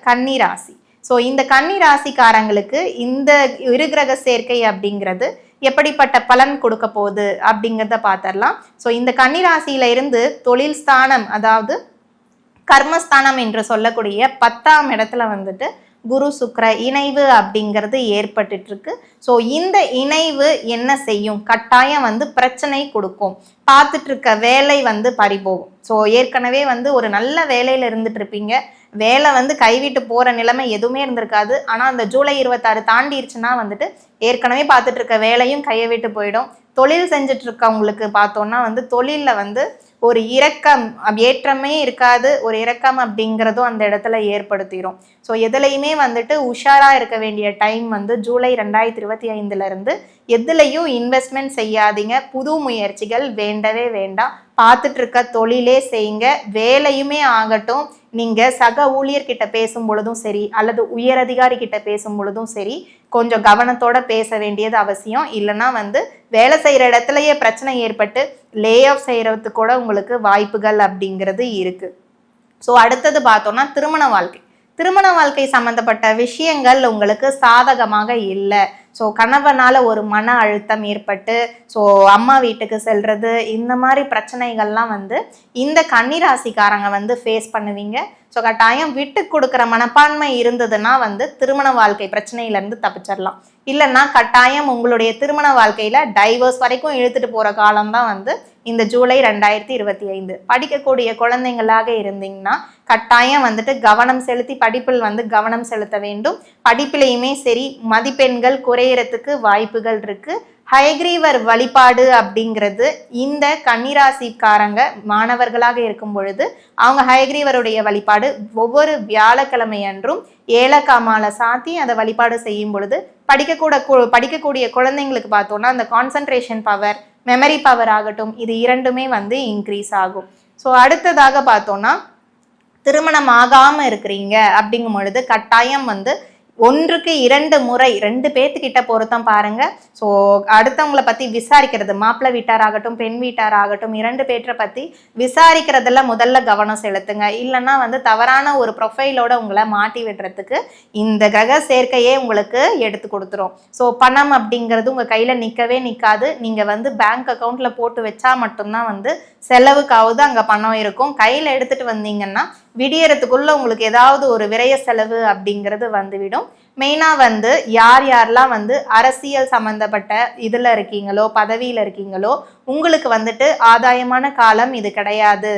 கன்னி ராசி. ஸோ இந்த கன்னி ராசிக்காரங்களுக்கு இந்த இருகிரக சேர்க்கை அப்படிங்கிறது எப்படிப்பட்ட பலன் கொடுக்க போகுது அப்படிங்கிறத பார்த்துடலாம். ஸோ இந்த கன்னி ராசியில இருந்து தொழில் ஸ்தானம், அதாவது கர்மஸ்தானம் என்று சொல்லக்கூடிய 10ஆம் இடத்துல வந்துட்டு குரு சுக்கிர இணைவு அப்படிங்கிறது ஏற்பட்டுட்டு இருக்கு. ஸோ இந்த இணைவு என்ன செய்யும்? கட்டாயம் வந்து பிரச்சனை கொடுக்கும். பார்த்துட்டு இருக்க வேலை வந்து பறிபோகும். ஸோ ஏற்கனவே வந்து ஒரு நல்ல வேலையில இருந்துட்டு இருப்பீங்க, வேலை வந்து கைவிட்டு போற நிலைமை எதுவுமே இருந்திருக்காது. ஆனா அந்த ஜூலை 26 தாண்டிடுச்சுன்னா வந்துட்டு ஏற்கனவே பார்த்துட்டு இருக்க வேலையும் கையை விட்டு போயிடும். தொழில் செஞ்சுட்டு இருக்கவங்களுக்கு பார்த்தோம்னா வந்து தொழில்ல வந்து ஒரு இரக்கம், ஏற்றமே இருக்காது, ஒரு இரக்கம் அப்படிங்கிறதும் அந்த இடத்துல ஏற்படுத்திடும். ஸோ எதுலையுமே வந்துட்டு உஷாரா இருக்க வேண்டிய டைம் வந்து ஜூலை 2025 இருந்து எதுலையும் இன்வெஸ்ட்மெண்ட் செய்யாதீங்க. புது முயற்சிகள் வேண்டவே வேண்டாம். பார்த்துட்டு இருக்க தொழிலே செய்யுங்க. வேலையுமே ஆகட்டும், நீங்க சக ஊழியர்கிட்ட பேசும் பொழுதும் சரி அல்லது உயரதிகாரி கிட்ட பேசும் பொழுதும் சரி கொஞ்சம் கவனத்தோட பேச வேண்டியது அவசியம். இல்லைன்னா வந்து வேலை செய்யற இடத்துலயே பிரச்சனை ஏற்பட்டு லே ஆஃப் செய்யறதுக்கு கூட உங்களுக்கு வாய்ப்புகள் அப்படிங்கிறது இருக்கு. ஸோ அடுத்தது பார்த்தோம்னா திருமண வாழ்க்கை சம்பந்தப்பட்ட விஷயங்கள் உங்களுக்கு சாதகமாக இல்லை. ஸோ கணவனால ஒரு மன அழுத்தம் ஏற்பட்டு ஸோ அம்மா வீட்டுக்கு செல்றது, இந்த மாதிரி பிரச்சனைகள்லாம் வந்து இந்த கன்னிராசிக்காரங்க வந்து ஃபேஸ் பண்ணுவீங்க. ஸோ கட்டாயம் விட்டு கொடுக்குற மனப்பான்மை இருந்ததுன்னா வந்து திருமண வாழ்க்கை பிரச்சனையிலேருந்து தப்பிச்சிடலாம். இல்லைன்னா கட்டாயம் உங்களுடைய திருமண வாழ்க்கையில டைவர்ஸ் வரைக்கும் இழுத்துட்டு போற காலம்தான் வந்து இந்த ஜூலை 2025. படிக்கக்கூடிய குழந்தைங்களாக இருந்தீங்கன்னா கட்டாயம் வந்துட்டு கவனம் செலுத்தி படிப்பில் வந்து கவனம் செலுத்த வேண்டும். படிப்பிலையுமே சரி மதிப்பெண்கள் குறையறதுக்கு வாய்ப்புகள் இருக்கு. ஹயக்ரீவர் வழிபாடு அப்படிங்கிறது இந்த கன்னிராசிக்காரங்க மாணவர்களாக இருக்கும் பொழுது அவங்க ஹயக்ரீவருடைய வழிபாடு ஒவ்வொரு வியாழக்கிழமை அன்றும் ஏலக்காமாலை சாத்தி அதை வழிபாடு செய்யும் பொழுது படிக்கக்கூடிய குழந்தைங்களுக்கு பார்த்தோம்னா அந்த கான்சன்ட்ரேஷன் பவர், மெமரி பவர் ஆகட்டும், இது இரண்டுமே வந்து இன்க்ரீஸ் ஆகும். ஸோ அடுத்ததாக பார்த்தோம்னா திருமணம் ஆகாம இருக்கிறீங்க அப்படிங்கும் பொழுது கட்டாயம் வந்து 1க்கு 2 முறை 2 பேர்த்துக்கிட்ட பொருத்தம் பாருங்க. ஸோ அடுத்தவங்களை பத்தி விசாரிக்கிறது, மாப்பிள்ளை வீட்டாராகட்டும் பெண் வீட்டாராகட்டும் 2 பேற்றை பத்தி விசாரிக்கிறதுல முதல்ல கவனம் செலுத்துங்க. இல்லைன்னா வந்து தவறான ஒரு ப்ரொஃபைலோட உங்களை மாட்டி விடுறதுக்கு இந்த கிரக சேர்க்கையே உங்களுக்கு எடுத்து கொடுத்துரும். ஸோ பணம் அப்படிங்கிறது உங்க கையில நிற்கவே நிற்காது. நீங்க வந்து பேங்க் அக்கௌண்ட்ல போட்டு வச்சா மட்டும்தான் வந்து செலவுக்காவது அங்க பணம் இருக்கும். கையில எடுத்துட்டு வந்தீங்கன்னா விடியறதுக்குள்ள உங்களுக்கு ஏதாவது ஒரு விரய செலவு அப்படிங்கிறது வந்துவிடும். மெயினா வந்து யாரெல்லாம் வந்து அரசியல் சம்பந்தப்பட்ட இதுல இருக்கீங்களோ, பதவியில இருக்கீங்களோ, உங்களுக்கு வந்துட்டு ஆதாயமான காலம் இது கிடையாது.